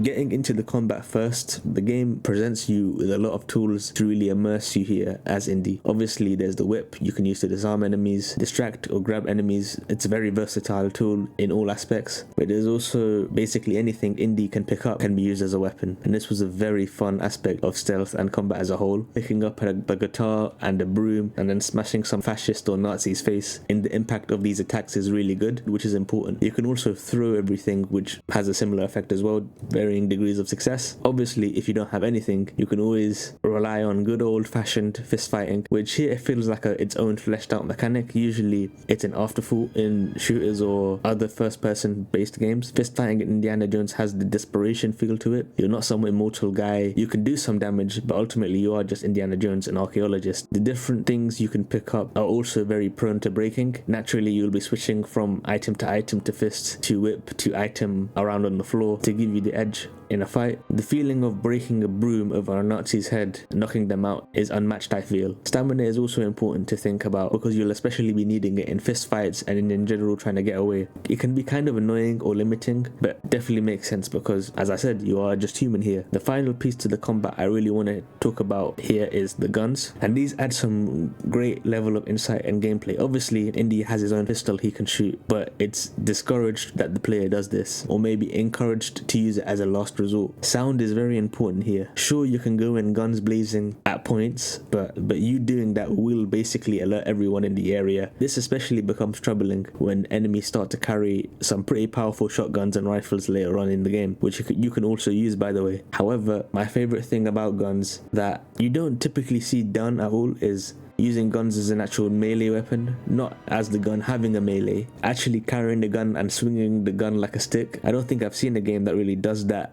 Getting into the combat first, the game presents you with a lot of tools to really immerse you here as Indy. Obviously there's the whip you can use to disarm enemies, distract or grab enemies. It's a very versatile tool in all aspects, but there's also basically anything Indy can pick up can be used as a weapon, and this was a very fun aspect of stealth and combat as a whole. Picking up a guitar and a broom and then smashing some fascist or Nazi's face, and the impact of these attacks is really good, which is important. You can also throw everything, which has a similar effect as well, varying degrees of success. Obviously if you don't have anything, you can always rely on good old-fashioned fist fighting, which here feels like its own fleshed out mechanic. Usually it's an afterthought in shooters or other first-person based games. Fist fighting in Indiana Jones has the desperation feel to it. You're not some immortal guy. You can do some damage, but ultimately you are just Indiana Jones, an archaeologist. The different things you can pick up are also very prone to breaking. Naturally you'll be switching from item to fists to whip to item around on the floor to give you the edge in a fight. The feeling of breaking a broom over a Nazi's head, knocking them out, is unmatched, I feel. Stamina is also important to think about because you'll especially be needing it in fist fights and in general trying to get away. It can be kind of annoying or limiting, but definitely makes sense because, as I said, you are just human here. The final piece to the combat I really want to talk about here is the guns, and these add some great level of insight and gameplay. Obviously Indy has his own pistol he can shoot, but it's discouraged that the player does this, or maybe encouraged to use it as a last resort. Sound is very important here. Sure, you can go in guns blazing at points, but you doing that will basically alert everyone in the area. This especially becomes troubling when enemies start to carry some pretty powerful shotguns and rifles later on in the game, which you can also use, by the way. However, my favorite thing about guns that you don't typically see done at all is using guns as an actual melee weapon, not as the gun having a melee, actually carrying the gun and swinging the gun like a stick. I don't think I've seen a game that really does that